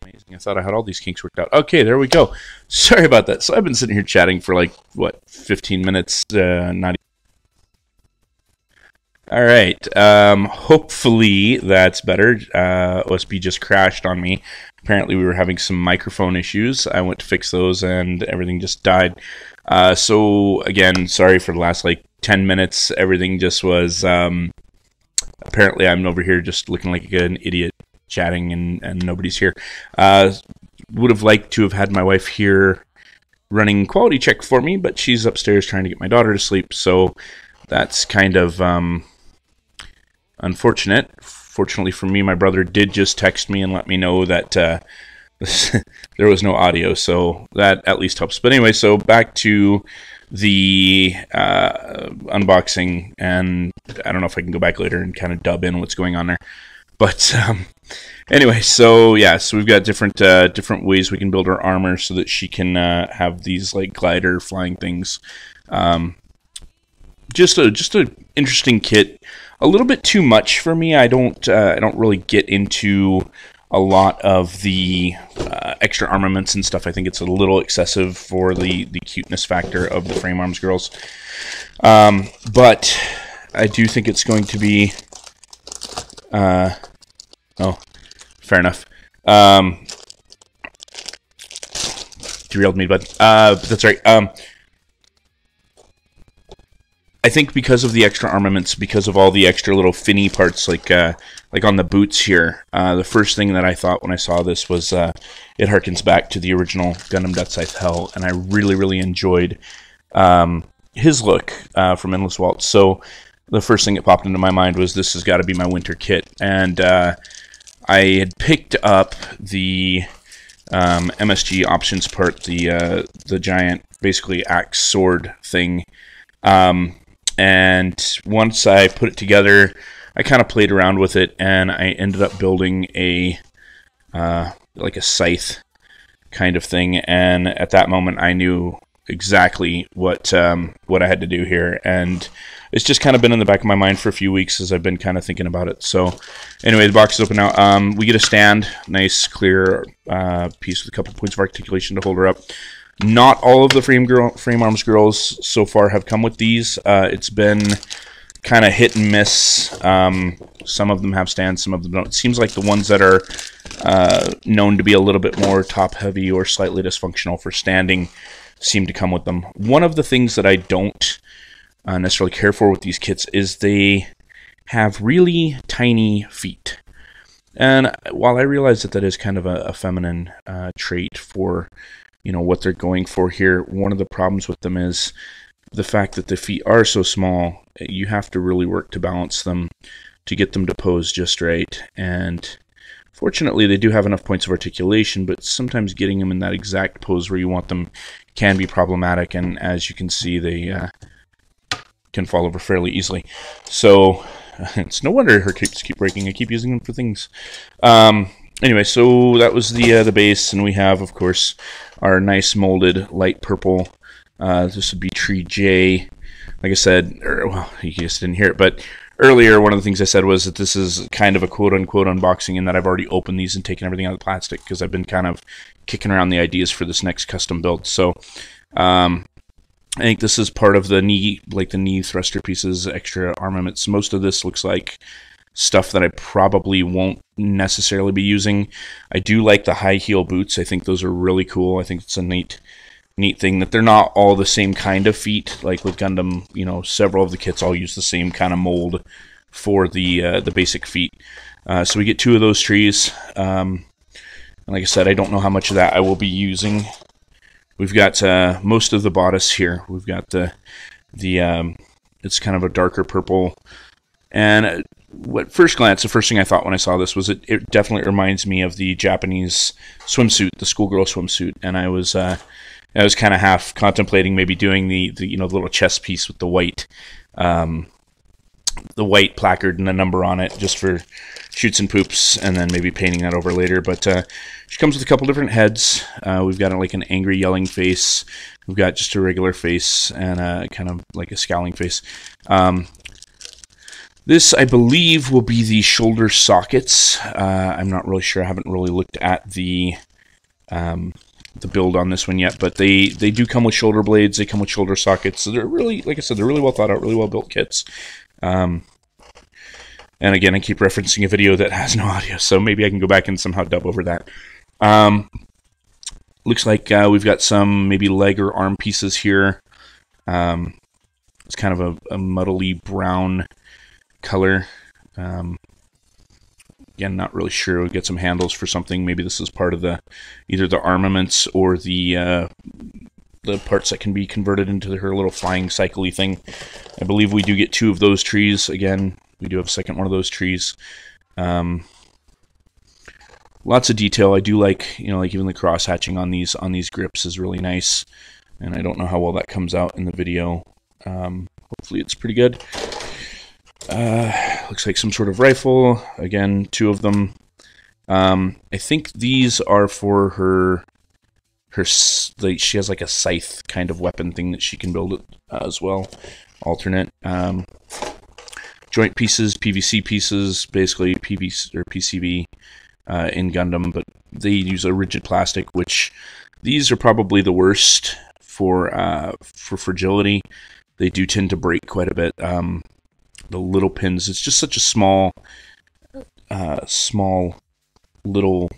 Amazing. I thought I had all these kinks worked out. Okay, there we go. Sorry about that. So I've been sitting here chatting for like, what, 15 minutes? Not. All right. Hopefully that's better. OSB just crashed on me. Apparently we were having some microphone issues. I went to fix those and everything just died. So again, sorry for the last like 10 minutes. Everything just was... apparently I'm over here just looking like an idiot chatting and nobody's here. Would have liked to have had my wife here running quality check for me, but she's upstairs trying to get my daughter to sleep, so that's kind of unfortunate. Fortunately for me, my brother did just text me and let me know that there was no audio, so that at least helps. But anyway, so back to the unboxing, and I don't know if I can go back later and kind of dub in what's going on there. But anyway, so yeah, so we've got different ways we can build our armor so that she can have these like glider flying things. Just a interesting kit. A little bit too much for me. I don't really get into a lot of the extra armaments and stuff. I think it's a little excessive for the cuteness factor of the Frame Arms girls. But I do think it's going to be... oh, fair enough. Derailed me, but that's right. I think because of the extra armaments, because of all the extra little finny parts, like on the boots here, the first thing that I thought when I saw this was it harkens back to the original Gundam Deathscythe Hell, and I really enjoyed his look from Endless Waltz. So the first thing that popped into my mind was this has got to be my winter kit, and I had picked up the MSG options part, the giant basically axe sword thing. And once I put it together, I kind of played around with it, and I ended up building a like a scythe kind of thing. And at that moment, I knew exactly what I had to do here, and it's just kind of been in the back of my mind for a few weeks as I've been kind of thinking about it. So anyway, the box is open now. We get a stand, nice clear piece with a couple points of articulation to hold her up. Not all of the Frame Arms girls so far have come with these. It's been kind of hit and miss. Some of them have stands, some of them don't. It seems like the ones that are known to be a little bit more top-heavy or slightly dysfunctional for standing seem to come with them. One of the things that I don't necessarily care for with these kits is they have really tiny feet. And while I realize that that is kind of a feminine trait for... you know, what they're going for here, one of the problems with them is the fact that the feet are so small. You have to really work to balance them to get them to pose just right. And fortunately, they do have enough points of articulation, but sometimes getting them in that exact pose where you want them can be problematic. And as you can see, they can fall over fairly easily. So it's no wonder her kicks keep breaking. I keep using them for things. Anyway, so that was the base, and we have, of course, our nice molded light purple. This would be Tree J. Like I said, well, you just didn't hear it, but earlier one of the things I said was that this is kind of a quote-unquote unboxing, and that I've already opened these and taken everything out of the plastic because I've been kind of kicking around the ideas for this next custom build. So I think this is part of the knee, like the knee thruster pieces, extra armaments. Most of this looks like stuff that I probably won't necessarily be using. I do like the high heel boots. I think those are really cool. I think it's a neat thing that they're not all the same kind of feet. Like with Gundam, you know, several of the kits all use the same kind of mold for the basic feet. So we get 2 of those trees. And like I said, I don't know how much of that I will be using. We've got most of the bodice here. We've got the it's kind of a darker purple. And at first glance, the first thing I thought when I saw this was it definitely reminds me of the Japanese swimsuit, the schoolgirl swimsuit. And I was kind of half contemplating maybe doing the you know, the little chest piece with the white placard and a number on it just for shoots and poops, and then maybe painting that over later. But she comes with a couple different heads. We've got like an angry yelling face. We've got just a regular face and kind of like a scowling face. This, I believe, will be the shoulder sockets. I'm not really sure. I haven't really looked at the build on this one yet, but they do come with shoulder blades. They come with shoulder sockets. So they're really, like I said, they're really well thought out, really well built kits. And again, I keep referencing a video that has no audio, so maybe I can go back and somehow dub over that. Looks like we've got some maybe leg or arm pieces here. It's kind of a muddly brown color. Again, not really sure. We'll get some handles for something. Maybe this is part of the either the armaments or the parts that can be converted into her little flying cycle-y thing. I believe we do get 2 of those trees. Again, we do have a second one of those trees. Lots of detail. I do like, you know, like even the cross hatching on these grips is really nice. And I don't know how well that comes out in the video. Hopefully it's pretty good. Looks like some sort of rifle. Again, 2 of them. I think these are for her. She has like a scythe kind of weapon thing that she can build as well. Alternate. Joint pieces, PVC pieces, basically PVC or PCB in Gundam, but they use a rigid plastic, which these are probably the worst for fragility. They do tend to break quite a bit. The little pins, it's just such a small little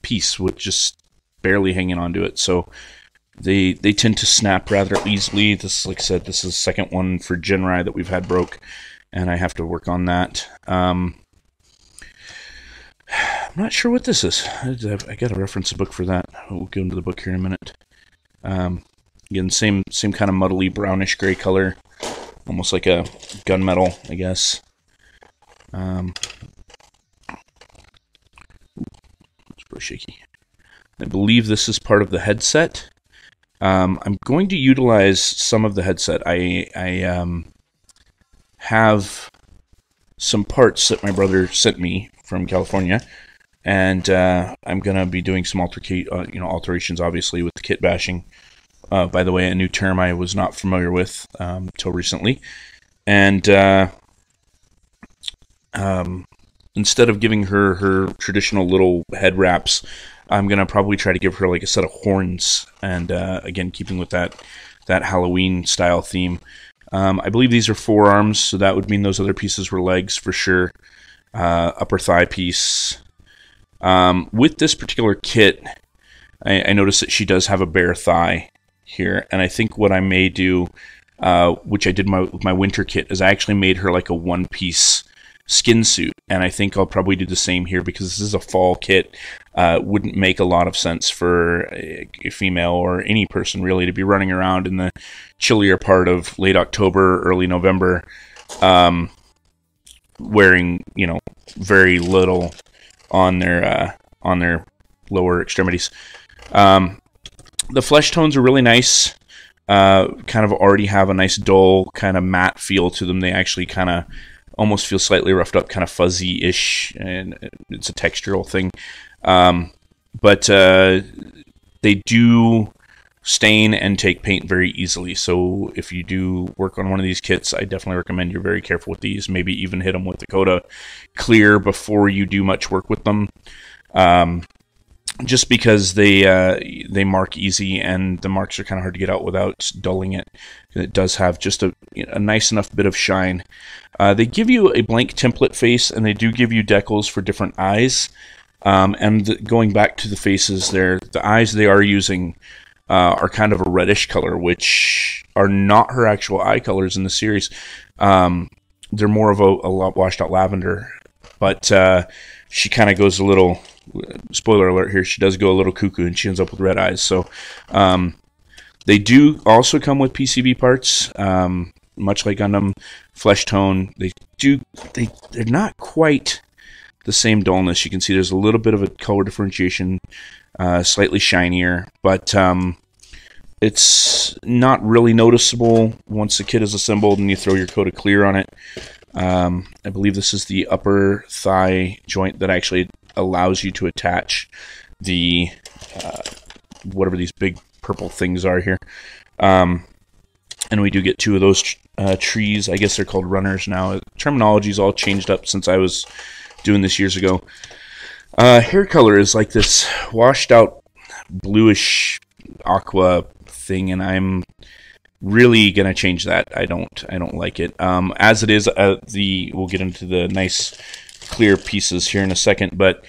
piece with just barely hanging onto it, so they tend to snap rather easily. This, like I said, this is the second one for Jinrai that we've had broke, and I have to work on that. I'm not sure what this is. I got to reference a book for that. We'll go into the book here in a minute. Again, same kind of muddly brownish gray color. Almost like a gunmetal, I guess. It's pretty shaky. I believe this is part of the headset. I'm going to utilize some of the headset. I have some parts that my brother sent me from California, and I'm going to be doing some alterations, obviously, with the kit bashing. By the way, a new term I was not familiar with till recently. And instead of giving her traditional little head wraps, I'm going to probably try to give her like a set of horns. And again, keeping with that Halloween style theme. I believe these are forearms, so that would mean those other pieces were legs for sure. Upper thigh piece. With this particular kit, I noticed that she does have a bare thigh here, and I think what I may do, which I did with my winter kit, is I actually made her like a one-piece skin suit, and I think I'll probably do the same here because this is a fall kit. Wouldn't make a lot of sense for a female or any person really to be running around in the chillier part of late October, early November, wearing, you know, very little on their lower extremities. The flesh tones are really nice. Kind of already have a nice dull kind of matte feel to them. They actually kind of almost feel slightly roughed up, kind of fuzzy-ish, and it's a textural thing. But they do stain and take paint very easily. So if you do work on one of these kits, I definitely recommend you're very careful with these. Maybe even hit them with the Dakota Clear before you do much work with them. Just because they mark easy, and the marks are kind of hard to get out without dulling it. It does have just a nice enough bit of shine. They give you a blank template face, and they do give you decals for different eyes. And going back to the faces there, the eyes they are using are kind of a reddish color, which are not her actual eye colors in the series. They're more of a washed out lavender, but she kind of goes a little... Spoiler alert here, she does go a little cuckoo and she ends up with red eyes. So they do also come with PCB parts, much like Gundam flesh tone. They're not quite the same dullness. You can see there's a little bit of a color differentiation, slightly shinier, but it's not really noticeable once the kit is assembled and you throw your coat of clear on it. I believe this is the upper thigh joint that actually allows you to attach the whatever these big purple things are here, and we do get 2 of those trees. I guess they're called runners now. Terminology's all changed up since I was doing this years ago. Hair color is like this washed out bluish aqua thing, and I'm really gonna change that. I don't like it. As it is, we'll get into the nice clear pieces here in a second, but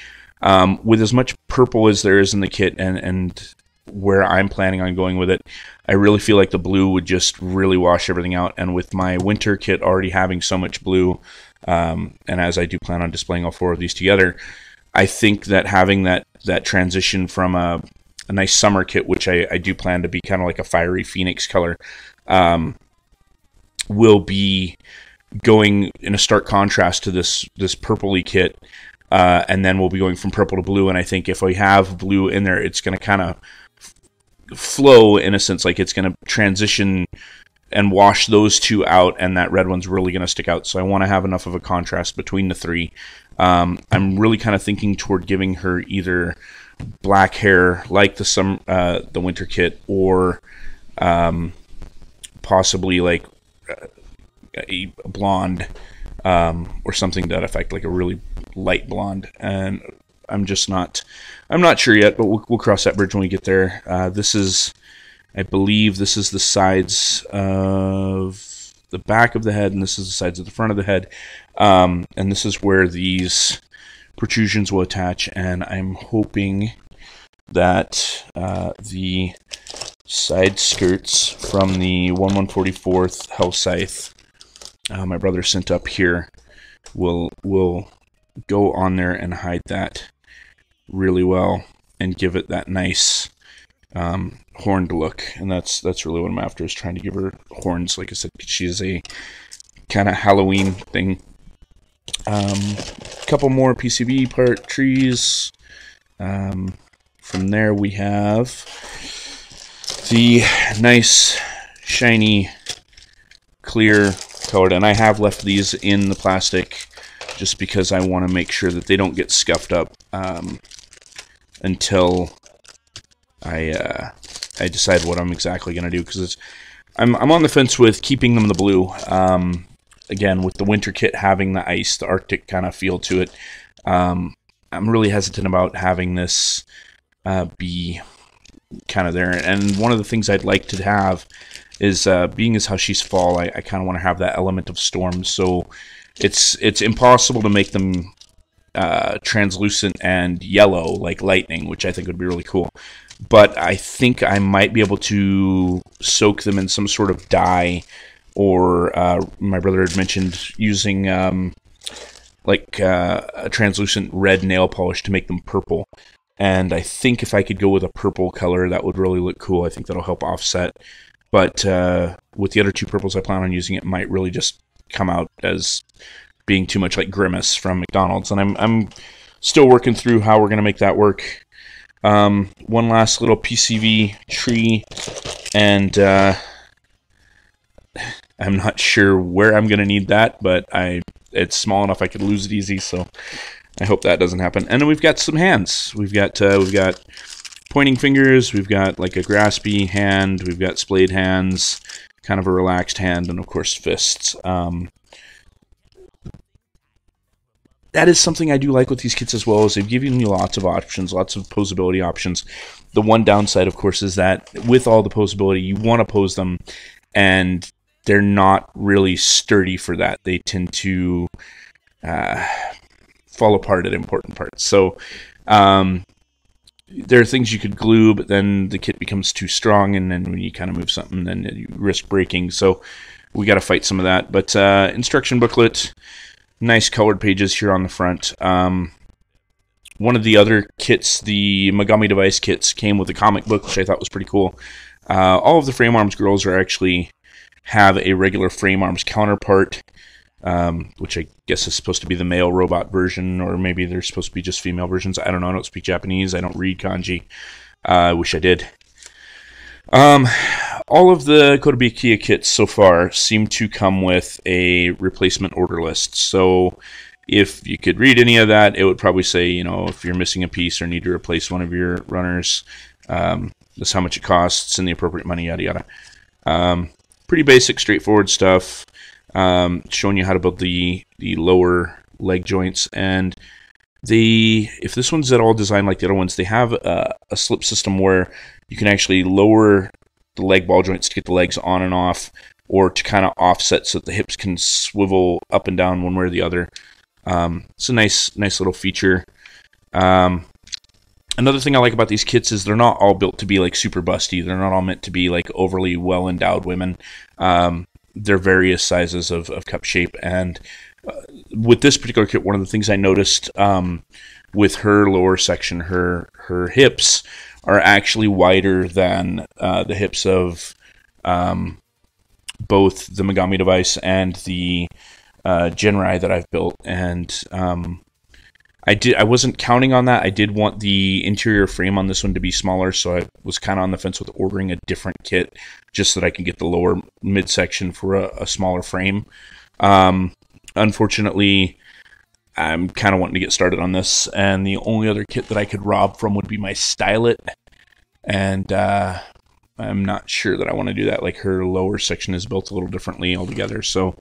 with as much purple as there is in the kit, and where I'm planning on going with it, I really feel like the blue would just really wash everything out. And with my winter kit already having so much blue, and as I do plan on displaying all 4 of these together, I think that having that transition from a nice summer kit, which I do plan to be kind of like a fiery phoenix color, will be going in a stark contrast to this purpley kit, and then we'll be going from purple to blue. And I think if we have blue in there, it's going to kind of flow in a sense, like it's going to transition and wash those 2 out, and that red one's really going to stick out. So I want to have enough of a contrast between the 3. I'm really kind of thinking toward giving her either black hair like the winter kit, or possibly like a blonde, or something to that effect, like a really light blonde. And I'm not sure yet, but we'll cross that bridge when we get there. I believe this is the sides of the back of the head, and this is the sides of the front of the head. And this is where these protrusions will attach, and I'm hoping that the side skirts from the 1/144th Hell Scythe my brother sent up here will go on there and hide that really well and give it that nice horned look. And that's really what I'm after, is trying to give her horns. Like I said, she is a kind of Halloween thing. A couple more PCB part trees. From there we have the nice shiny clear colored, and I have left these in the plastic just because I want to make sure that they don't get scuffed up until I decide what I'm exactly going to do, because I'm on the fence with keeping them the blue. Again, with the winter kit having the ice, the Arctic kind of feel to it, I'm really hesitant about having this be kind of there. And one of the things I'd like to have is, being as how she's fall, I kind of want to have that element of storm. So it's impossible to make them translucent and yellow like lightning, which I think would be really cool. But I think I might be able to soak them in some sort of dye, or my brother had mentioned using like a translucent red nail polish to make them purple. And I think if I could go with a purple color, that would really look cool. I think that'll help offset. But with the other 2 purples I plan on using, it might really just come out as being too much like Grimace from McDonald's. And I'm still working through how we're going to make that work. One last little PCV tree, and I'm not sure where I'm going to need that, but it's small enough I could lose it easy, so I hope that doesn't happen. And then we've got some hands. We've got pointing fingers, we've got like a graspy hand, we've got splayed hands, kind of a relaxed hand, and of course fists. That is something I do like with these kits as well, is they've given you lots of options, lots of posability options. The one downside, of course, is that with all the posability, you want to pose them, and they're not really sturdy for that. They tend to fall apart at important parts. So there are things you could glue, but then the kit becomes too strong, and then when you kind of move something, then you risk breaking. So we got to fight some of that. But instruction booklet, nice colored pages here on the front. One of the other kits, the Megami Device kits, came with a comic book, which I thought was pretty cool. All of the frame arms girls have a regular frame arms counterpart, which I guess is supposed to be the male robot version, or maybe they're supposed to be just female versions. I don't know. I don't speak Japanese. I don't read kanji. I wish I did. All of the Kotobukiya kits so far seem to come with a replacement order list. So if you could read any of that, it would probably say, if you're missing a piece or need to replace one of your runners, this is how much it costs and the appropriate money, yada yada. pretty basic, straightforward stuff, showing you how to build the lower leg joints. And if this one's at all designed like the other ones, they have a slip system where you can actually lower the leg ball joints to get the legs on and off, or to kind of offset so that the hips can swivel up and down one way or the other. It's a nice little feature. Another thing I like about these kits is they're not all built to be like super busty. They're not all meant to be like overly well endowed women. They're various sizes of cup shape, and with this particular kit, one of the things I noticed with her lower section, her hips are actually wider than the hips of both the Megami device and the Jinrai that I've built, and I wasn't counting on that. I did want the interior frame on this one to be smaller, so I was kind of on the fence with ordering a different kit just so that I can get the lower midsection for a smaller frame. Unfortunately, I'm kind of wanting to get started on this, and the only other kit that I could rob from would be my Stylet, and I'm not sure that I want to do that. Like, her lower section is built a little differently altogether, so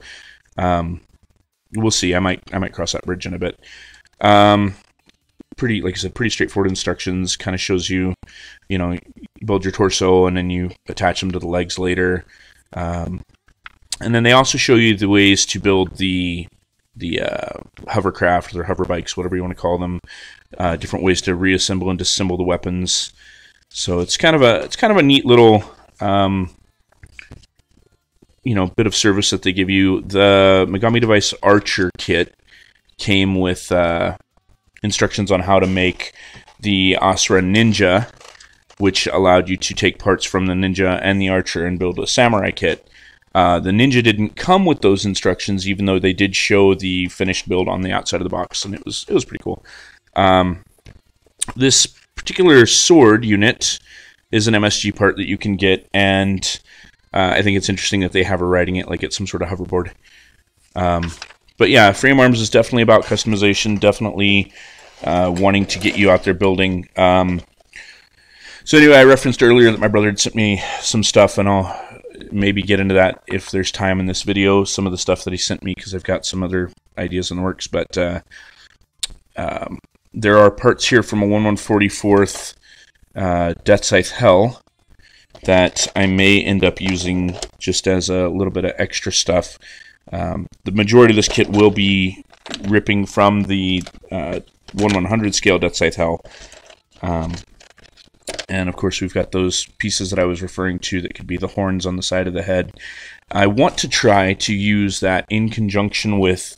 we'll see. I might cross that bridge in a bit. Like I said, pretty straightforward instructions. Kind of shows you, you build your torso and then you attach them to the legs later. And then they also show you the ways to build the hovercraft or hover bikes, whatever you want to call them. Different ways to reassemble and disassemble the weapons. So it's kind of a neat little bit of service that they give you. The Megami Device Archer kit came with instructions on how to make the Asura Ninja, which allowed you to take parts from the Ninja and the Archer and build a Samurai kit. The Ninja didn't come with those instructions, even though they did show the finished build on the outside of the box, and it was pretty cool. This particular sword unit is an MSG part that you can get, and I think it's interesting that they have her riding it like it's some sort of hoverboard. But yeah, Frame Arms is definitely about customization, definitely wanting to get you out there building. So anyway, I referenced earlier that my brother had sent me some stuff, and I'll maybe get into that if there's time in this video, some of the stuff that he sent me, because I've got some other ideas in the works. But there are parts here from a 1/144th Deathscythe Hell that I may end up using just as a little bit of extra stuff. The majority of this kit will be ripping from the 1/100 scale Deathscythe Hell. And of course we've got those pieces that I was referring to that could be the horns on the side of the head. I want to try to use that in conjunction with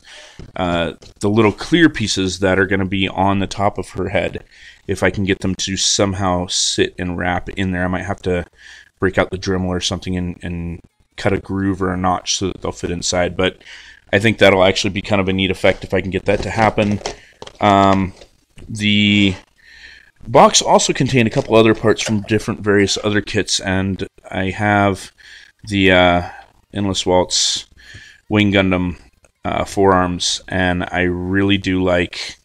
the little clear pieces that are going to be on the top of her head. If I can get them to somehow sit and wrap in there, I might have to break out the Dremel or something and cut a groove or a notch so that they'll fit inside. But I think that'll actually be kind of a neat effect if I can get that to happen. The box also contained a couple other parts from different various other kits, and I have the Endless Waltz Wing Gundam forearms, and I really do like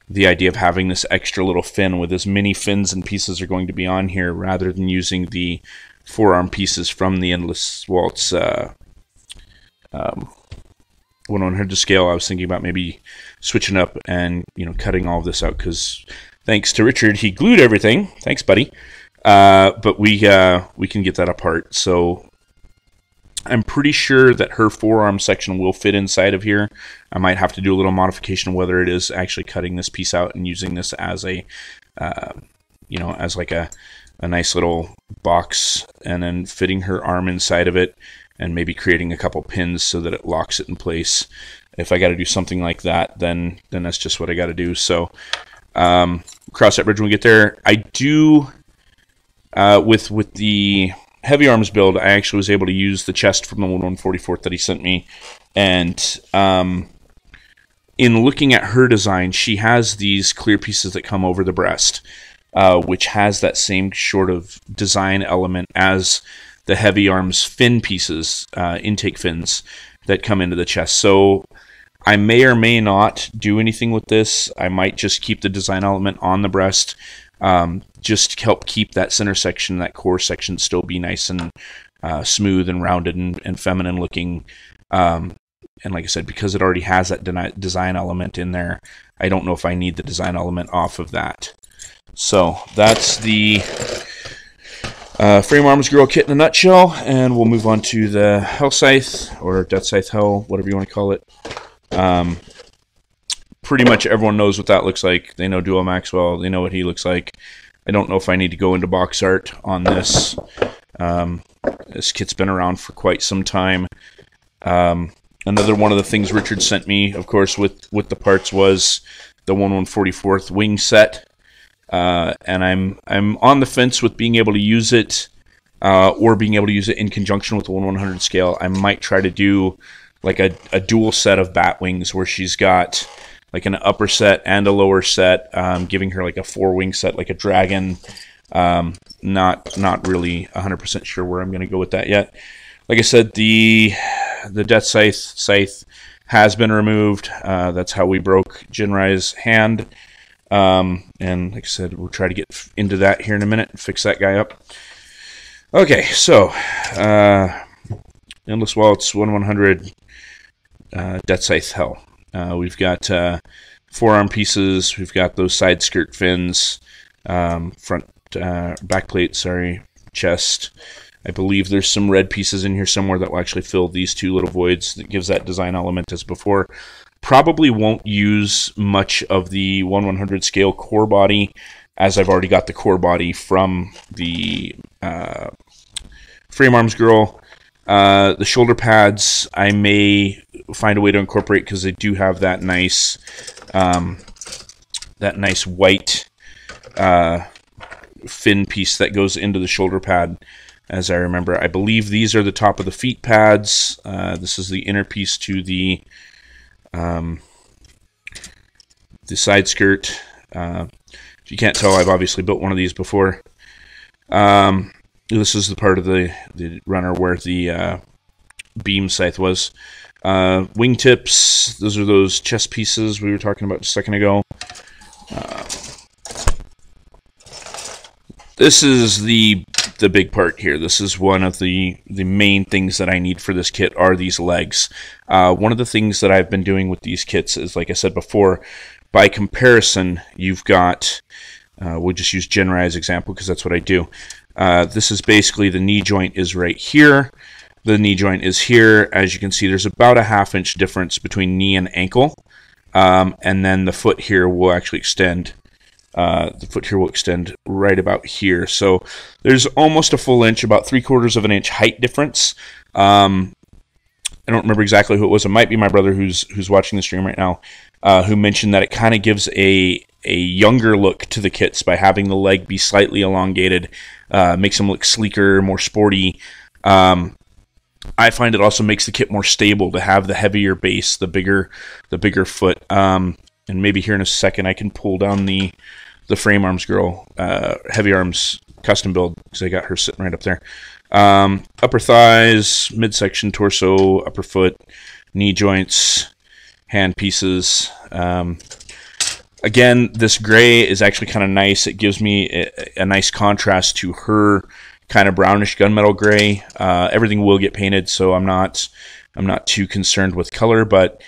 the idea of having this extra little fin with as many fins and pieces are going to be on here, rather than using the forearm pieces from the Endless Waltz 1/100 scale. I was thinking about maybe switching up and cutting all of this out, because thanks to Richard, he glued everything. Thanks, buddy. But we can get that apart. So I'm pretty sure that her forearm section will fit inside of here. I might have to do a little modification, whether it is actually cutting this piece out and using this as a, as like a nice little box, and then fitting her arm inside of it, and maybe creating a couple pins so that it locks it in place. If I got to do something like that, then that's just what I got to do. So cross that bridge when we get there. I do with the heavy arms build, I actually was able to use the chest from the 1/144th that he sent me, and in looking at her design, she has these clear pieces that come over the breast, which has that same sort of design element as the heavy arms fin pieces, intake fins that come into the chest. So I may or may not do anything with this. I might just keep the design element on the breast, just to help keep that center section, that core section, still be nice and smooth and rounded and feminine looking. And like I said, because it already has that design element in there, I don't know if I need the design element off of that. So that's the Frame Arms Girl kit in a nutshell, and we'll move on to the Hellscythe, or Deathscythe Hell, whatever you want to call it. Pretty much everyone knows what that looks like. They know Duo Maxwell. They know what he looks like. I don't know if I need to go into box art on this. This kit's been around for quite some time. Another one of the things Richard sent me, of course, with the parts was the 1/144th wing set. And I'm on the fence with being able to use it, or being able to use it in conjunction with the 1/100 scale. I might try to do like a dual set of bat wings where she's got like an upper set and a lower set, giving her like a 4-wing set, like a dragon. Not really 100% sure where I'm going to go with that yet. Like I said, the Deathscythe scythe has been removed. That's how we broke Jinrai's hand. And like I said, we'll try to get into that here in a minute and fix that guy up. Okay, so Endless Waltz 1/100 Deathscythe Hell. We've got forearm pieces. We've got those side skirt fins, back plate, sorry, chest. I believe there's some red pieces in here somewhere that will actually fill these two little voids that gives that design element as before. Probably won't use much of the 1/100 scale core body, as I've already got the core body from the Frame Arms Girl. The shoulder pads I may find a way to incorporate because they do have that nice white fin piece that goes into the shoulder pad. As I remember, I believe these are the top of the feet pads. This is the inner piece to the side skirt. If you can't tell, I've obviously built one of these before. This is the part of the runner where the beam scythe was. Wingtips, those are those chest pieces we were talking about just a second ago. This is the big part here. This is one of the main things that I need for this kit are these legs. One of the things that I've been doing with these kits is, like I said before, by comparison, you've got, we'll just use Jinrai as example because that's what I do. This is basically the knee joint is right here. The knee joint is here. As you can see, there's about a ½ inch difference between knee and ankle. And then the foot here will actually extend. The foot here will extend right about here. So there's almost a full inch, about 3/4 of an inch height difference. I don't remember exactly who it was. It might be my brother who's watching the stream right now, who mentioned that it kind of gives a younger look to the kits by having the leg be slightly elongated, makes them look sleeker, more sporty. I find it also makes the kit more stable to have the heavier base, the bigger foot. And maybe here in a second I can pull down the Frame Arms Girl Heavy Arms custom build because I got her sitting right up there. Upper thighs, midsection, torso, upper foot, knee joints, hand pieces. Again, this gray is actually kind of nice. It gives me a nice contrast to her kind of brownish gunmetal gray. Everything will get painted, so I'm not too concerned with color, but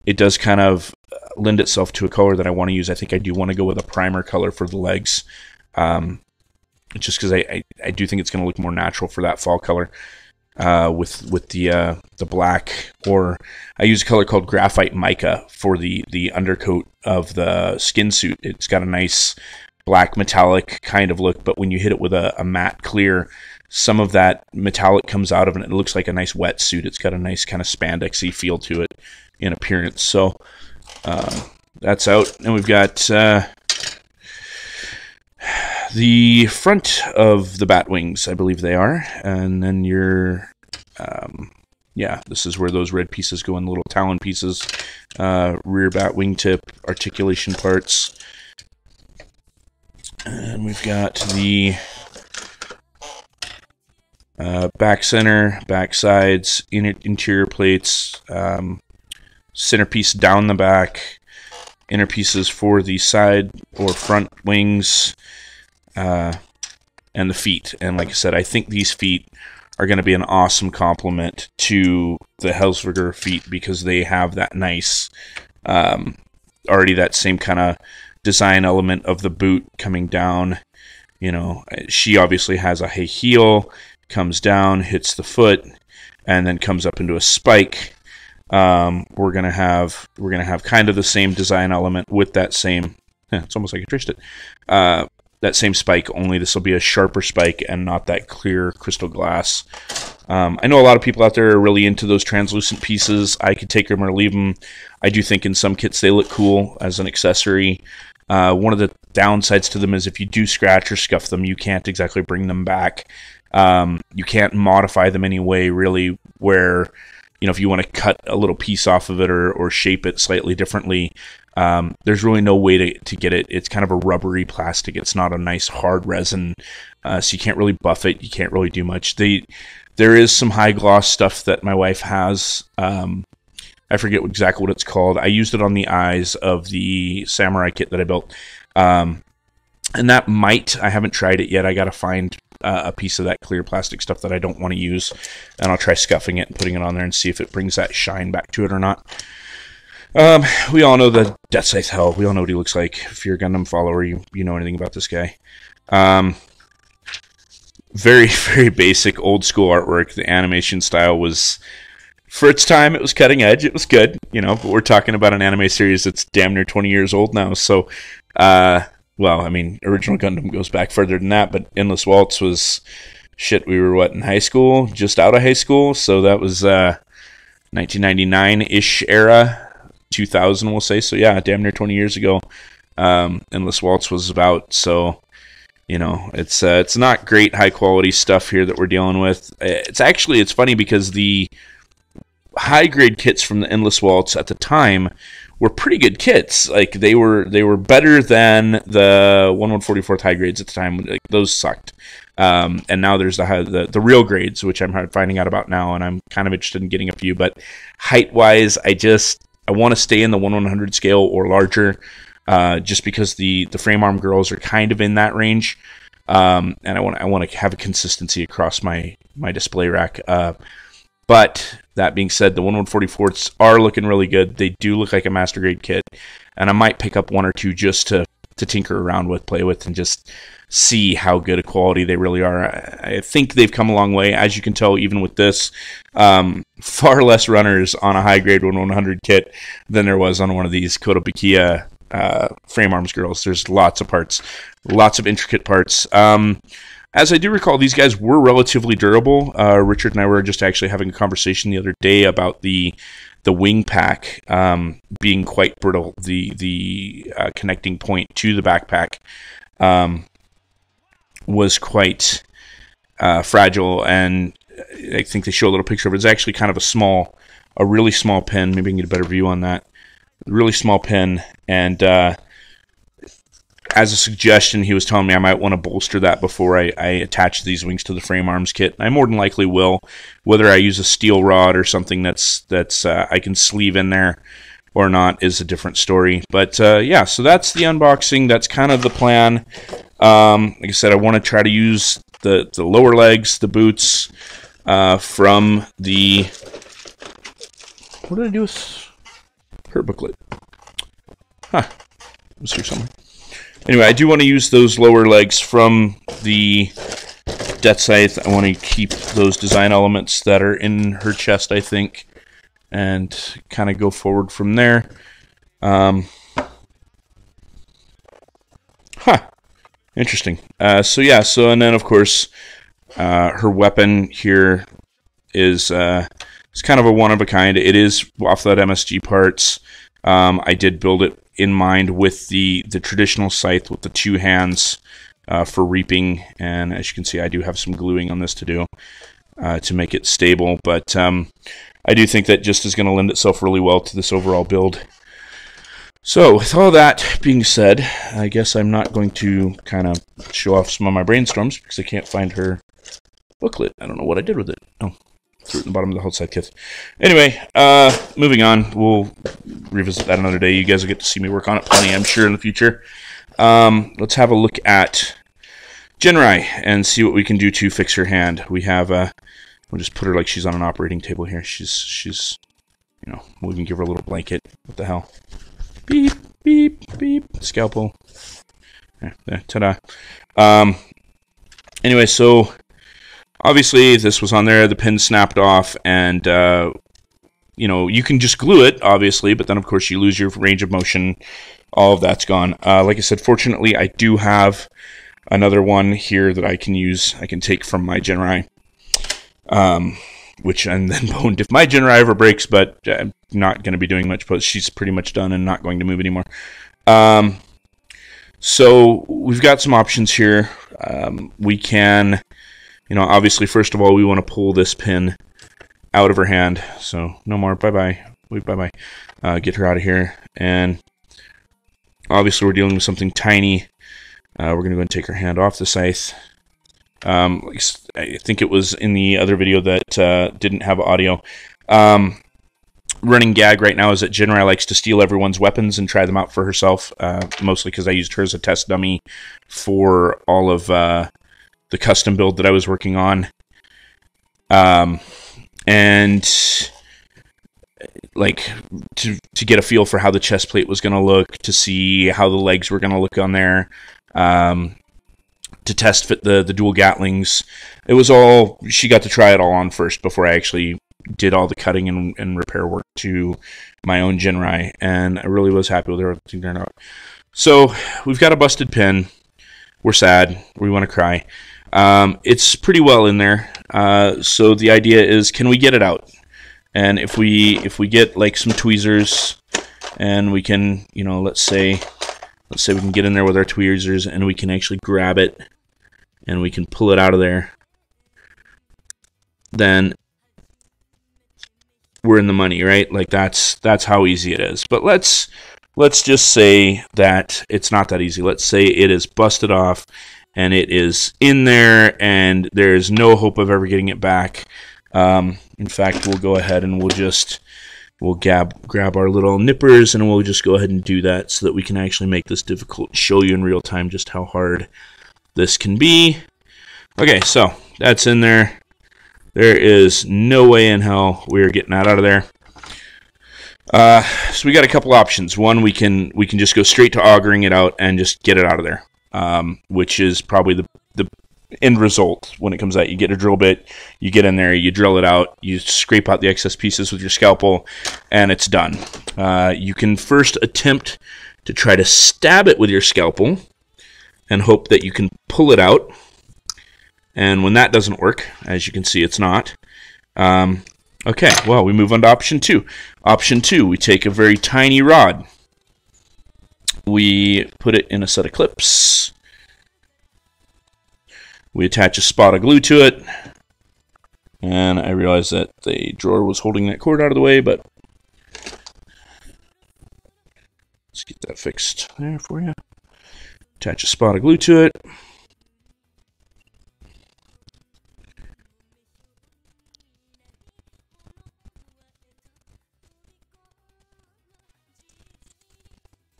it does kind of lend itself to a color that I want to use. I think I do want to go with a primer color for the legs, just because I do think it's going to look more natural for that fall color with the black, or I use a color called graphite mica for the undercoat of the skin suit. It's got a nice black metallic kind of look, but when you hit it with a matte clear, some of that metallic comes out of it and it looks like a nice wetsuit. It's got a nice kind of spandexy feel to it in appearance. So that's out. And we've got the front of the bat wings, I believe they are. And then your, yeah, this is where those red pieces go in, little talon pieces. Rear bat wingtip, articulation parts. And we've got the back center, back sides, interior plates, centerpiece down the back, inner pieces for the side or front wings, and the feet. And like I said, I think these feet are going to be an awesome complement to the Hresvelgr feet, because they have that nice, already that same kind of design element of the boot coming down. You know, she obviously has a high heel, comes down, hits the foot, and then comes up into a spike. We're gonna have kind of the same design element with that same. It's almost like I traced it. That same spike, only this will be a sharper spike and not that clear crystal glass. I know a lot of people out there are really into those translucent pieces. I could take them or leave them. I do think in some kits they look cool as an accessory. One of the downsides to them is if you do scratch or scuff them, you can't exactly bring them back. You can't modify them any way, really, where, you know, if you want to cut a little piece off of it or shape it slightly differently, there's really no way to get it. It's kind of a rubbery plastic. It's not a nice hard resin, so you can't really buff it. You can't really do much. There is some high gloss stuff that my wife has. I forget exactly what it's called. I used it on the eyes of the samurai kit that I built. And that I haven't tried it yet. I got to find a piece of that clear plastic stuff that I don't want to use, and I'll try scuffing it and putting it on there and see if it brings that shine back to it or not. We all know the Deathscythe Hell. We all know what he looks like. If you're a Gundam follower, you know anything about this guy. Very, very basic, old school artwork. The animation style was, for its time, it was cutting edge. It was good, you know, but we're talking about an anime series that's damn near 20 years old now. So, well, I mean, original Gundam goes back further than that, but Endless Waltz was, shit, we were, what, in high school? Just out of high school? So that was 1999-ish era. 2000, we'll say. So yeah, damn near 20 years ago, Endless Waltz was about. So, you know, it's not great high quality stuff here that we're dealing with. It's funny because the high grade kits from the Endless Waltz at the time were pretty good kits. Like they were better than the 1144th high grades at the time. Like, those sucked. And now there's the real grades, which I'm finding out about now, and I'm kind of interested in getting a few. But height wise, I want to stay in the 1/100 scale or larger, just because the frame arm girls are kind of in that range, and I want to have a consistency across my display rack. But that being said, the 1144s are looking really good. They do look like a master grade kit, and I might pick up one or two just to tinker around with, play with, and just see how good a quality they really are. I think they've come a long way, as you can tell even with this. Far less runners on a high grade 1/100 kit than there was on one of these Kotobukiya frame arms girls. There's lots of parts, lots of intricate parts. As I do recall, these guys were relatively durable. Richard and I were just actually having a conversation the other day about the wing pack being quite brittle. The connecting point to the backpack was quite fragile, and I think they show a little picture of it. It's actually kind of a really small pin. Maybe I can get a better view on that. Really small pin, and as a suggestion, he was telling me I might want to bolster that before I attach these wings to the frame arms kit. I more than likely will. Whether I use a steel rod or something that's I can sleeve in there or not is a different story. But yeah, so that's the unboxing. That's kind of the plan. Like I said, I want to try to use the lower legs, the boots, from the... What did I do with her booklet? Huh. Let's see somewhere. Anyway, I do want to use those lower legs from the Deathscythe. I want to keep those design elements that are in her chest, I think, and kind of go forward from there. Interesting. So yeah, and then of course, her weapon here is it's kind of a one of a kind. It is off that MSG parts. I did build it in mind with the traditional scythe with the two hands for reaping, and as you can see, I do have some gluing on this to do to make it stable, but I do think that just is going to lend itself really well to this overall build. So with all that being said, I guess I'm not going to kind of show off some of my brainstorms because I can't find her booklet. I don't know what I did with it. Oh, threw it in the bottom of the whole side kit. Anyway, moving on. We'll revisit that another day. You guys will get to see me work on it plenty, I'm sure, in the future. Let's have a look at Jinrai and see what we can do to fix her hand. We have We'll just put her like she's on an operating table here. She's, you know, we can give her a little blanket. What the hell? Beep, beep, beep. Scalpel. There, ta-da. Anyway, so obviously this was on there. The pin snapped off, and you know, you can just glue it, obviously, but then of course you lose your range of motion. All of that's gone. Like I said, fortunately, I do have another one here that I can use. I can take from my Jinrai, which and then boned if my Jinrai ever breaks, but I'm not going to be doing much. But she's pretty much done and not going to move anymore. So we've got some options here. We can, you know, obviously, first of all, we want to pull this pin out of her hand. So no more. Bye-bye. Bye-bye. Get her out of here. And obviously, we're dealing with something tiny. We're going to go and take her hand off the scythe. I think it was in the other video that didn't have audio. Running gag right now is that Jinrai likes to steal everyone's weapons and try them out for herself, mostly because I used her as a test dummy for all of the custom build that I was working on. And like to get a feel for how the chest plate was going to look, to see how the legs were going to look on there, to test fit the dual Gatlings. It was all, she got to try it all on first before I actually did all the cutting and repair work to my own Jinrai, and I really was happy with everything turned out. So we've got a busted pin. We're sad. We want to cry. It's pretty well in there. So the idea is, can we get it out? And if we get like some tweezers, and we can, you know, let's say we can get in there with our tweezers and we can actually grab it and we can pull it out of there, then we're in the money, right? Like that's how easy it is. But let's just say that it's not that easy. Let's say it is busted off and it is in there and there's no hope of ever getting it back. In fact, we'll go ahead and we'll grab our little nippers and we'll just go ahead and do that so that we can actually make this difficult, show you in real time just how hard this can be. Okay, so that's in there. There is no way in hell we're getting that out of there. So we got a couple options. One, we can just go straight to augering it out and just get it out of there, which is probably the end result when it comes out. You get a drill bit, you get in there, you drill it out, you scrape out the excess pieces with your scalpel, and it's done. You can first attempt to try to stab it with your scalpel and hope that you can pull it out. And when that doesn't work, as you can see, it's not. Okay, well, we move on to option 2. Option 2, we take a very tiny rod. We put it in a set of clips. We attach a spot of glue to it. And I realized that the drawer was holding that cord out of the way, but let's get that fixed there for you. Attach a spot of glue to it.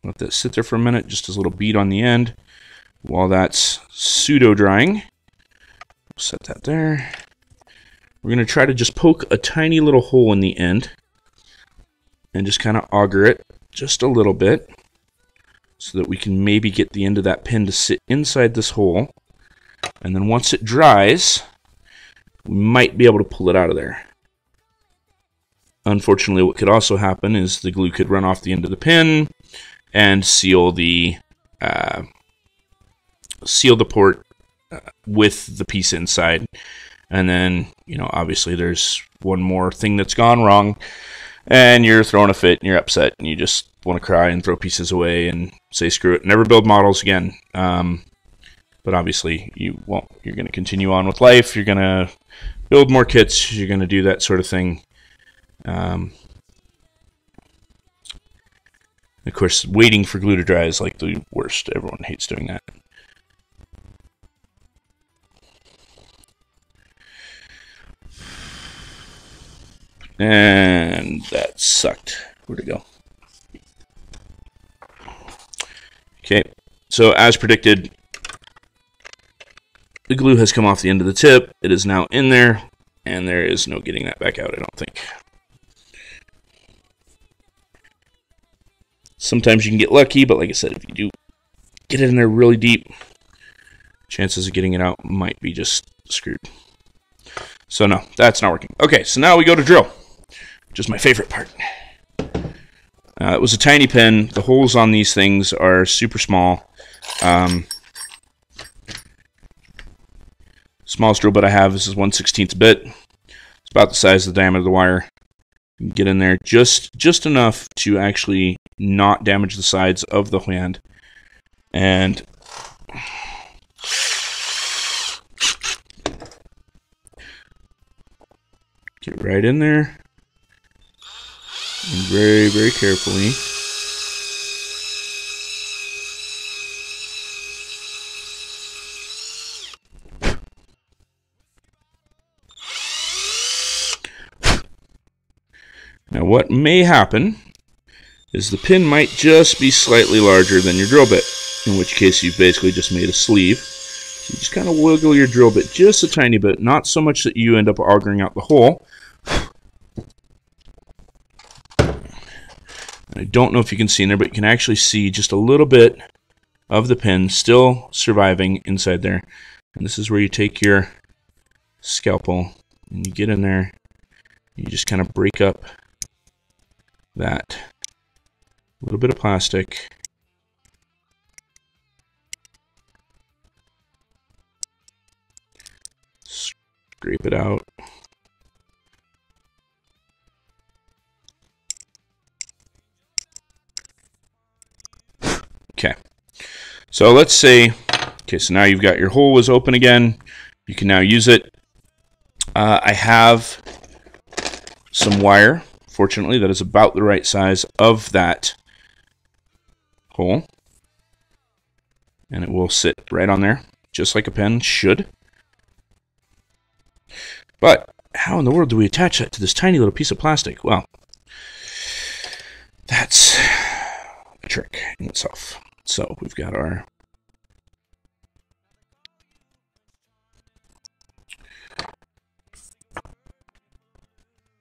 Let that sit there for a minute, just as a little bead on the end. While that's pseudo-drying, set that there. We're going to try to just poke a tiny little hole in the end and just kind of auger it just a little bit so that we can maybe get the end of that pin to sit inside this hole. And then once it dries, we might be able to pull it out of there. Unfortunately, what could also happen is the glue could run off the end of the pin and seal the port with the piece inside. And then, you know, obviously there's one more thing that's gone wrong, and you're throwing a fit and you're upset and you just want to cry and throw pieces away and say screw it, never build models again. But obviously you won't. You're going to continue on with life. You're going to build more kits. You're going to do that sort of thing. Of course, waiting for glue to dry is like the worst. Everyone hates doing that. And that sucked. Where'd it go? Okay, so as predicted, the glue has come off the end of the tip. It is now in there, And there is no getting that back out, I don't think. Sometimes you can get lucky, but like I said, if you do get it in there really deep, chances of getting it out might be just screwed. So no, that's not working. Okay, so now we go to drill, which is my favorite part. It was a tiny pin. The holes on these things are super small. Smallest drill bit I have, this is 1/16 bit. It's about the size of the diameter of the wire. You can get in there just enough to actually not damage the sides of the hand. And get right in there. And very, very carefully. Now what may happen is the pin might just be slightly larger than your drill bit, in which case you've basically just made a sleeve. So you just kind of wiggle your drill bit just a tiny bit, not so much that you end up augering out the hole. I don't know if you can see in there, but you can actually see just a little bit of the pin still surviving inside there. And this is where you take your scalpel and you get in there. You just kind of break up that little bit of plastic. Scrape it out. Okay, so let's say, okay, so now you've got your hole is open again. You can now use it. I have some wire, fortunately, that is about the right size of that hole. And it will sit right on there, just like a pen should. But how in the world do we attach that to this tiny little piece of plastic? Well, that's a trick in itself. So we've got our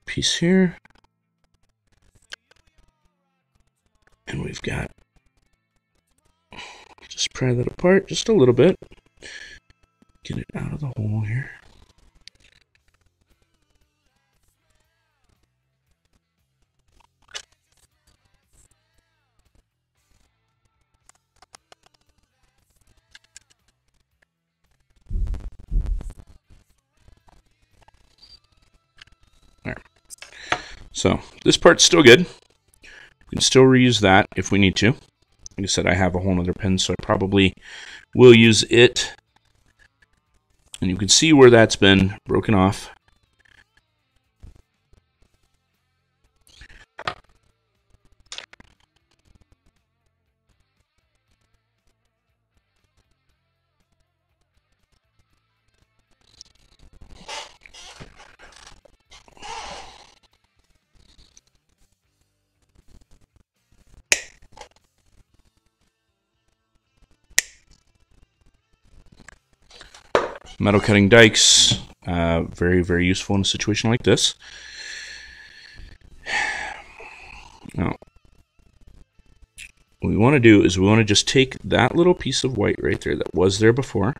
piece here. And we've got, just pry that apart just a little bit. Get it out of the hole here. There. So this part's still good. We can still reuse that if we need to. Like I said, I have a whole other pen, so I probably will use it. And you can see where that's been broken off. Metal cutting dikes, very, very useful in a situation like this. Now, what we want to do is we want to just take that little piece of white right there that was there before,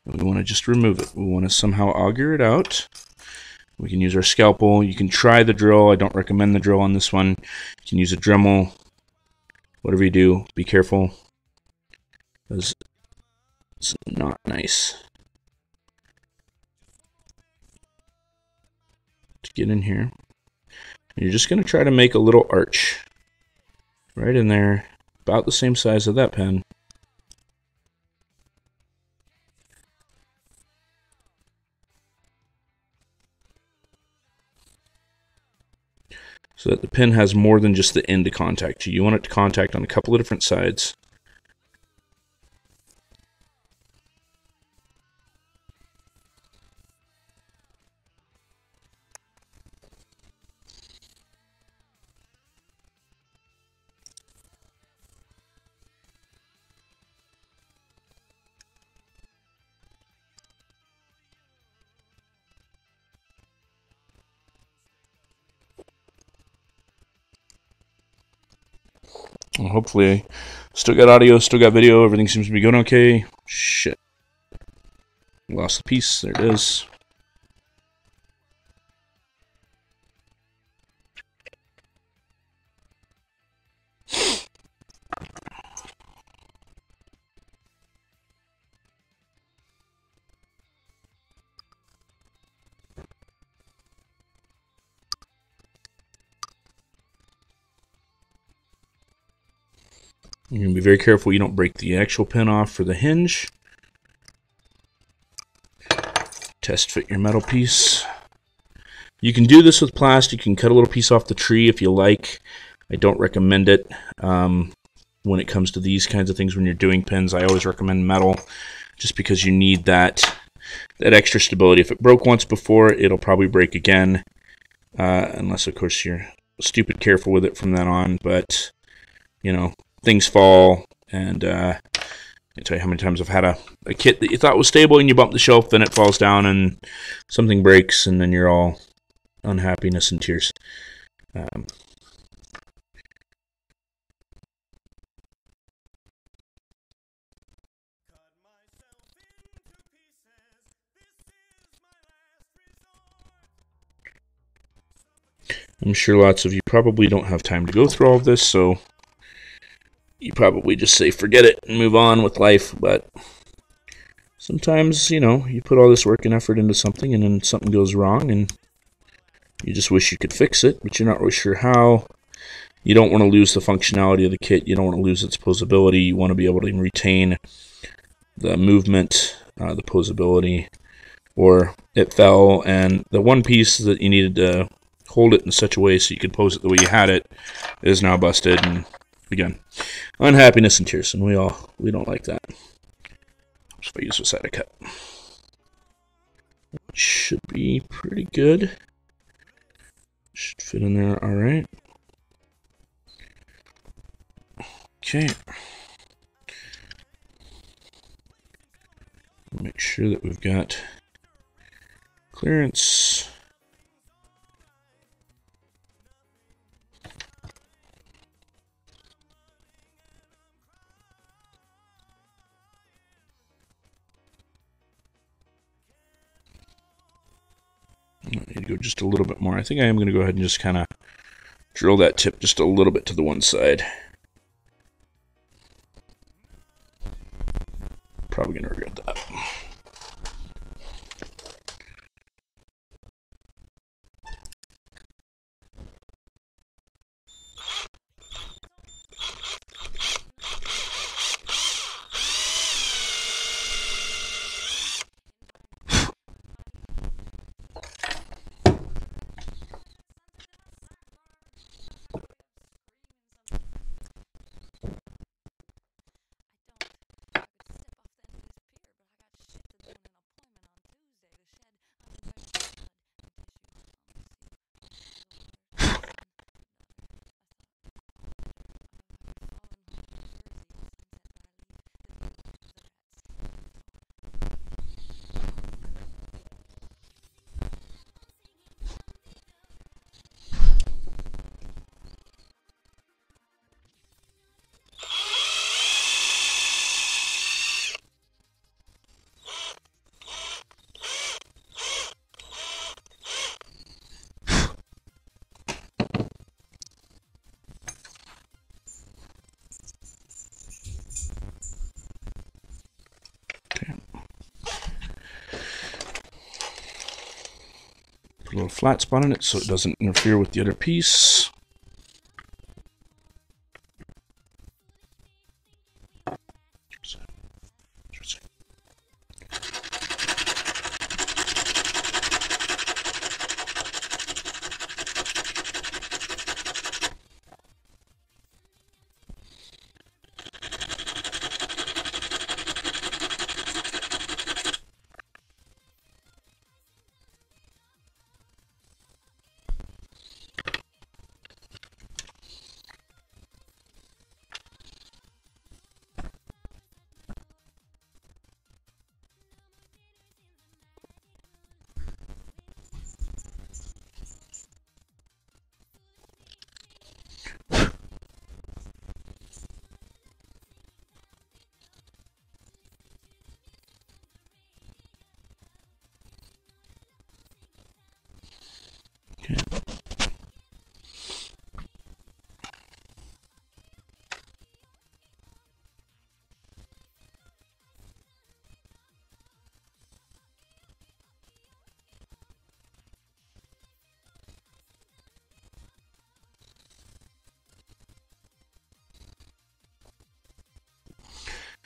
and we want to just remove it. We want to somehow auger it out. We can use our scalpel. You can try the drill. I don't recommend the drill on this one. You can use a Dremel. Whatever you do, be careful, because it's not nice to get in here. And you're just going to try to make a little arch right in there, about the same size of that pen. So that the pin has more than just the end to contact to. You want it to contact on a couple of different sides. Well, hopefully I still got audio, still got video, everything seems to be going okay. Shit. Lost the piece, there it is. You're going to be very careful you don't break the actual pin off for the hinge. Test fit your metal piece. You can do this with plastic. You can cut a little piece off the tree if you like. I don't recommend it when it comes to these kinds of things. When you're doing pins, I always recommend metal, just because you need that extra stability. If it broke once before, it'll probably break again, unless of course you're stupid careful with it from then on. But you know, things fall, and I tell you how many times I've had a kit that you thought was stable and you bump the shelf, then it falls down and something breaks, and then you're all unhappiness and tears. I'm sure lots of you probably don't have time to go through all of this, so you probably just say forget it and move on with life. But sometimes, you know, you put all this work and effort into something, and then something goes wrong, and you just wish you could fix it, but you're not really sure how. You don't want to lose the functionality of the kit. You don't want to lose its posability. You want to be able to retain the movement, the posability, or it fell, and the one piece that you needed to hold it in such a way so you could pose it the way you had it is now busted, and again, unhappiness and tears, and we don't like that. So if I use this side of cut, it should be pretty good. Should fit in there all right. Okay. Make sure that we've got clearance. I need to go just a little bit more. I think I am going to go ahead and just kind of drill that tip just a little bit to the one side. Probably going to regret that. Put a little flat spot on it so it doesn't interfere with the other piece.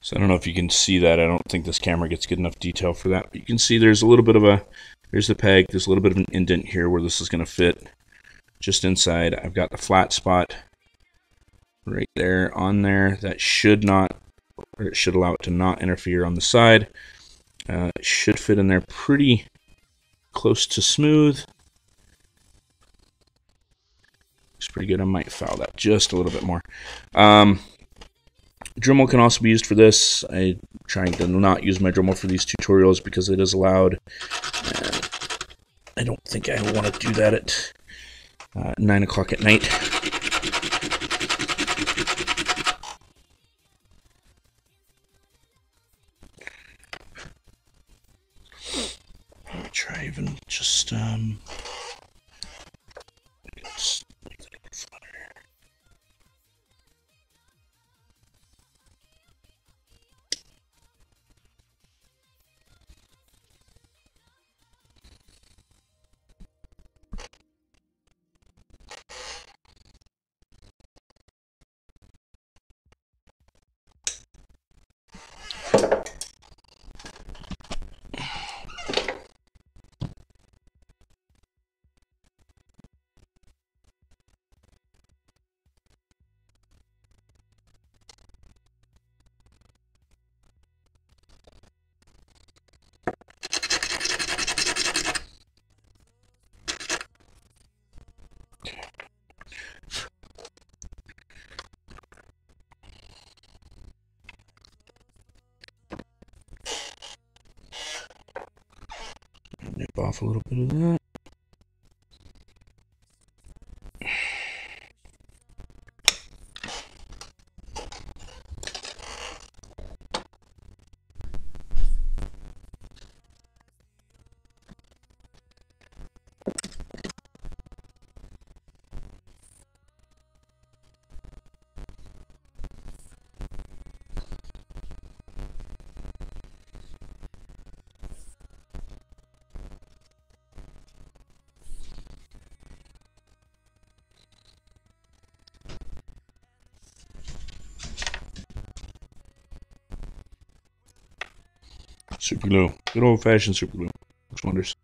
So I don't know if you can see that. I don't think this camera gets good enough detail for that. But you can see there's a little bit of a, there's the peg, there's a little bit of an indent here where this is going to fit just inside. I've got the flat spot right there on there. That should not, or it should allow it to not interfere on the side. It should fit in there pretty close to smooth. Looks pretty good. I might foul that just a little bit more. Dremel can also be used for this. I'm trying to not use my Dremel for these tutorials because it is allowed. And I don't think I want to do that at 9 o'clock at night. I'll try even just make that a bit flatter. Nip off a little bit of that. Super glue. Good old-fashioned super glue. Works wonders.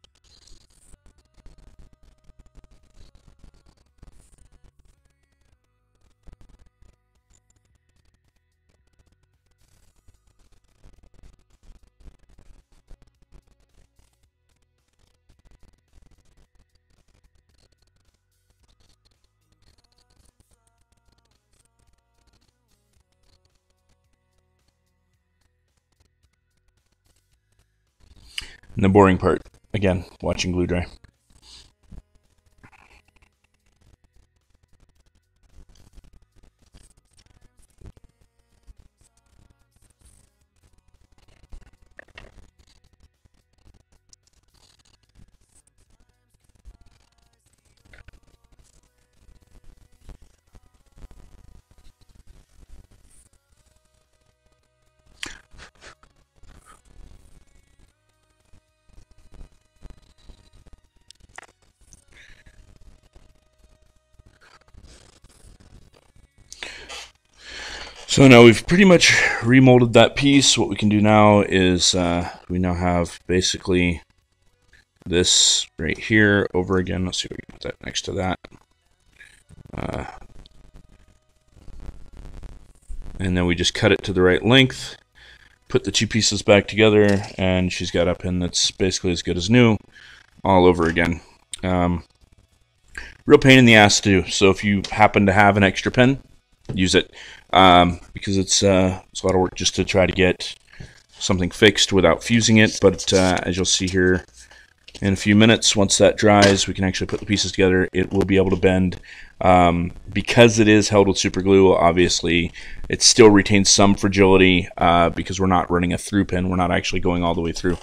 And the boring part, again, watching glue dry. So now we've pretty much remolded that piece. What we can do now is we now have basically this right here over again. Let's see if we can put that next to that. And then we just cut it to the right length, put the two pieces back together, and she's got a pin that's basically as good as new all over again. Real pain in the ass to do. So if you happen to have an extra pin, use it. Because it's a lot of work just to try to get something fixed without fusing it, but as you'll see here in a few minutes, once that dries, we can actually put the pieces together. It will be able to bend. Because it is held with super glue, obviously it still retains some fragility because we're not running a through pin. We're not actually going all the way through.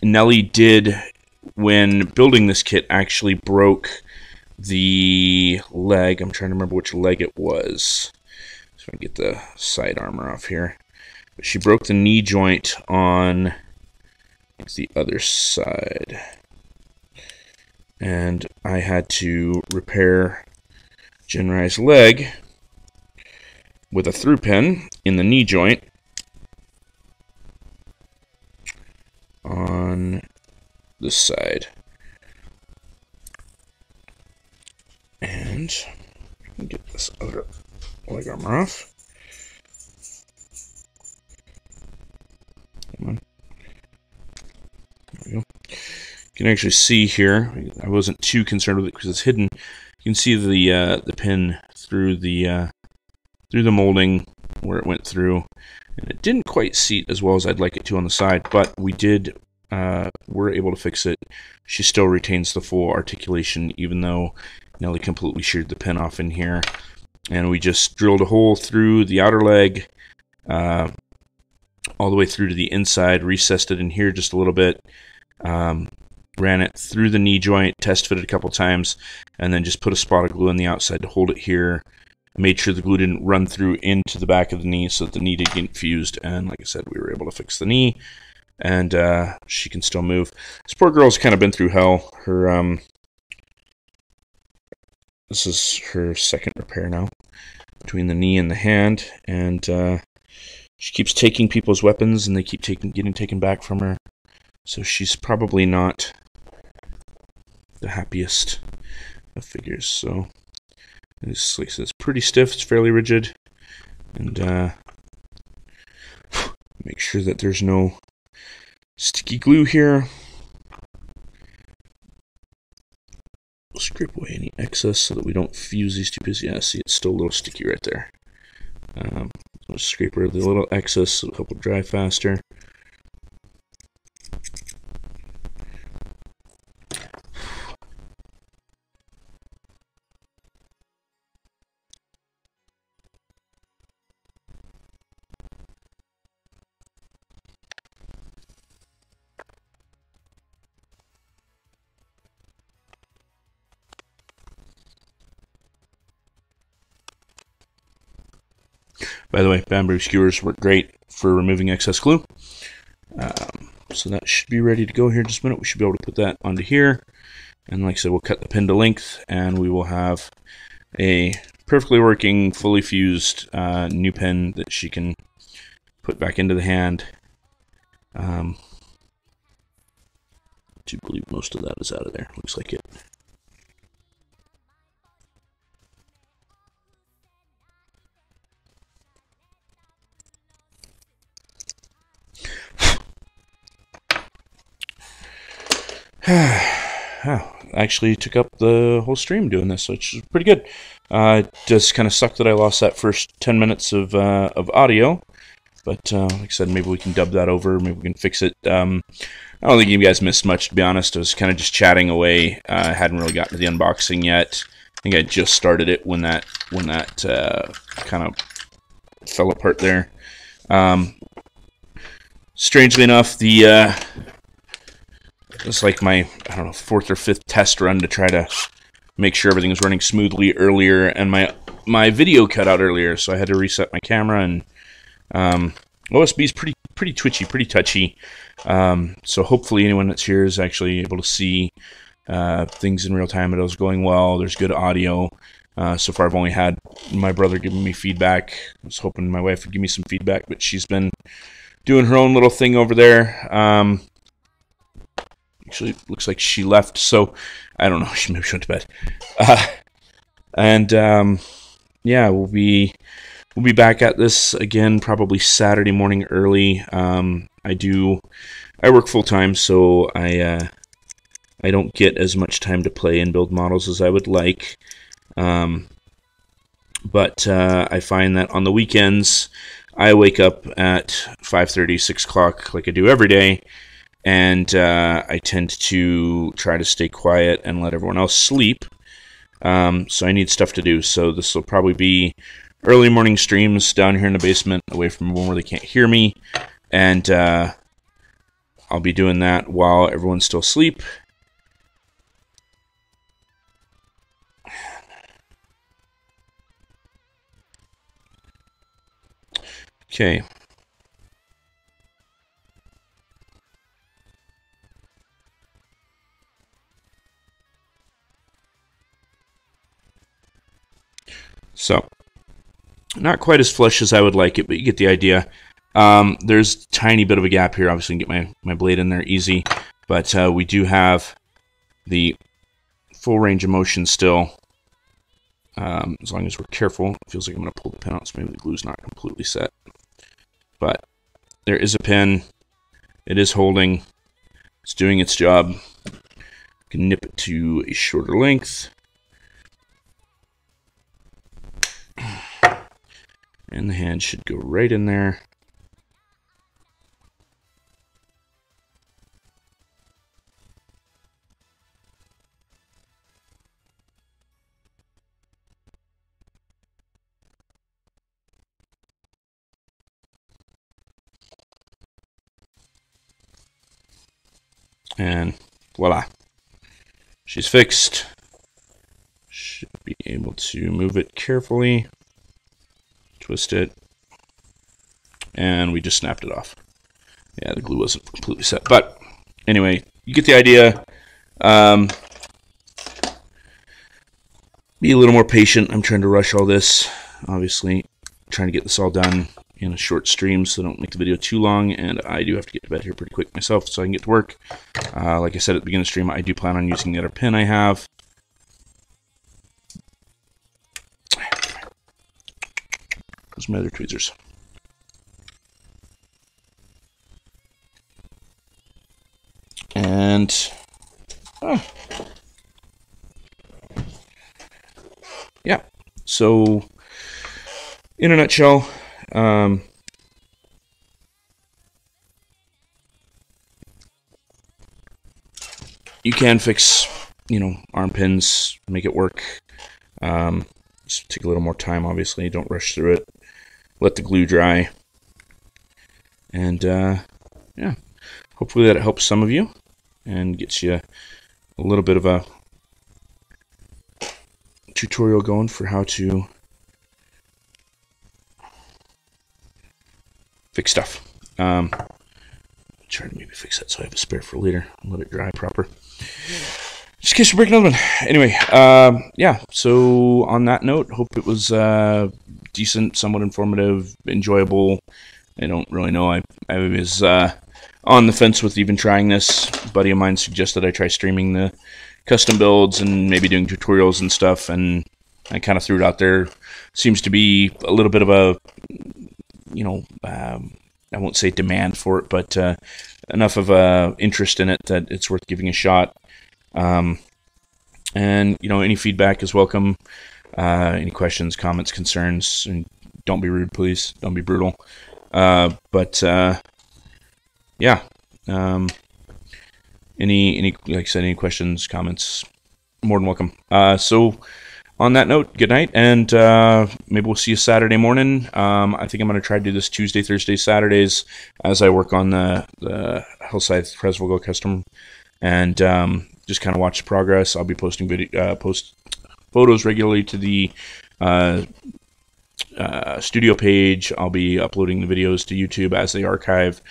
Nelly did, when building this kit, actually broke the leg. I'm trying to remember which leg it was. So I get the side armor off here. But she broke the knee joint on the other side. And I had to repair Jinrai's leg with a through pin in the knee joint. on this side. And get this outer leg armor off. Come on. There we go. You can actually see here, I wasn't too concerned with it because it's hidden. You can see the pin through the molding where it went through, and it didn't quite seat as well as I'd like it to on the side, but we were able to fix it. She still retains the full articulation, even though Nelly completely sheared the pin off in here. And we just drilled a hole through the outer leg, all the way through to the inside, recessed it in here just a little bit, ran it through the knee joint, test fitted a couple times, and then just put a spot of glue on the outside to hold it here. I made sure the glue didn't run through into the back of the knee so that the knee didn't get fused, and like I said, we were able to fix the knee, and she can still move. This poor girl's kind of been through hell. This is her second repair now, between the knee and the hand, and she keeps taking people's weapons, and they keep getting taken back from her, so she's probably not the happiest of figures. So it's like I said, it's pretty stiff, it's fairly rigid, and make sure that there's no sticky glue here. We'll scrape away any excess so that we don't fuse these two pieces. Yeah, see, it's still a little sticky right there. I'll scrape away the little excess so it'll help it dry faster. By the way, bamboo skewers work great for removing excess glue. So that should be ready to go here in just a minute. We should be able to put that onto here. And like I said, we'll cut the pin to length, and we will have a perfectly working, fully fused new pin that she can put back into the hand. I do believe most of that is out of there. Looks like it. Actually took up the whole stream doing this, which is pretty good. It does kind of suck that I lost that first 10 minutes of audio, but like I said, maybe we can dub that over, maybe we can fix it. I don't think you guys missed much, to be honest. I was kind of just chatting away. I hadn't really gotten to the unboxing yet. I think I just started it when that kind of fell apart there. Strangely enough, it's like my, I don't know, 4th or 5th test run to try to make sure everything was running smoothly earlier, and my video cut out earlier, so I had to reset my camera, and OSB is pretty twitchy, pretty touchy, so hopefully anyone that's here is actually able to see things in real time. It was going well, there's good audio. So far I've only had my brother giving me feedback. I was hoping my wife would give me some feedback, but she's been doing her own little thing over there. Actually, looks like she left, so I don't know. She maybe went to bed. Yeah, we'll be back at this again probably Saturday morning early. I work full time, so I don't get as much time to play and build models as I would like. But I find that on the weekends I wake up at 5:30, 6 o'clock like I do every day. And I tend to try to stay quiet and let everyone else sleep. So I need stuff to do. So this will probably be early morning streams down here in the basement, away from everyone where they can't hear me. And I'll be doing that while everyone's still asleep. Okay. So, not quite as flush as I would like it, but you get the idea. There's a tiny bit of a gap here. Obviously, I can get my blade in there easy, but we do have the full range of motion still. As long as we're careful. It feels like I'm going to pull the pin out, so maybe the glue's not completely set. But there is a pin. It is holding. It's doing its job. You can nip it to a shorter length. And the hand should go right in there. And voila, she's fixed. Should be able to move it carefully, twist it, and we just snapped it off. Yeah, the glue wasn't completely set, but anyway, you get the idea. Be a little more patient. I'm trying to rush all this, obviously, trying to get this all done in a short stream so don't make the video too long, and I do have to get to bed here pretty quick myself so I can get to work. Like I said at the beginning of the stream, I do plan on using the other pin I have. Those are my other tweezers. And yeah, so in a nutshell, you can fix, arm pins, make it work. Just take a little more time, obviously. Don't rush through it. Let the glue dry. And, yeah, hopefully that helps some of you and gets you a little bit of a tutorial going for how to fix stuff. Try to maybe fix that so I have a spare for later and let it dry proper. Just in case we break another one. Anyway, yeah, so on that note, hope it was decent, somewhat informative, enjoyable. I don't really know. I was on the fence with even trying this. A buddy of mine suggested I try streaming the custom builds and maybe doing tutorials and stuff, and I kind of threw it out there. Seems to be a little bit of a, I won't say demand for it, but enough of a interest in it that it's worth giving a shot. And any feedback is welcome. Any questions, comments, concerns, and don't be rude, please. Don't be brutal. But yeah. Any like I said, any questions, comments, more than welcome. So on that note, good night, and maybe we'll see you Saturday morning. I think I'm going to try to do this Tuesday, Thursday, Saturdays as I work on the Deathscythe Hell custom, and just kind of watch the progress. I'll be posting post photos regularly to the studio page. I'll be uploading the videos to YouTube as they archive.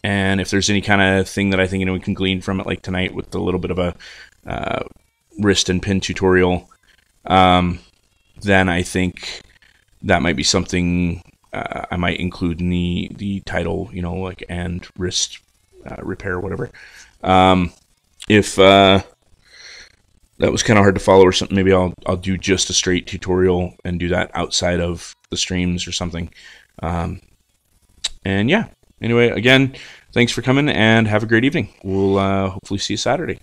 And if there's any kind of thing that I think we can glean from it, like tonight with a little bit of a wrist and pin tutorial, then I think that might be something I might include in the title, like and wrist repair or whatever. If that was kind of hard to follow or something, maybe I'll do just a straight tutorial and do that outside of the streams or something. And yeah, anyway, again, thanks for coming and have a great evening. We'll hopefully see you Saturday.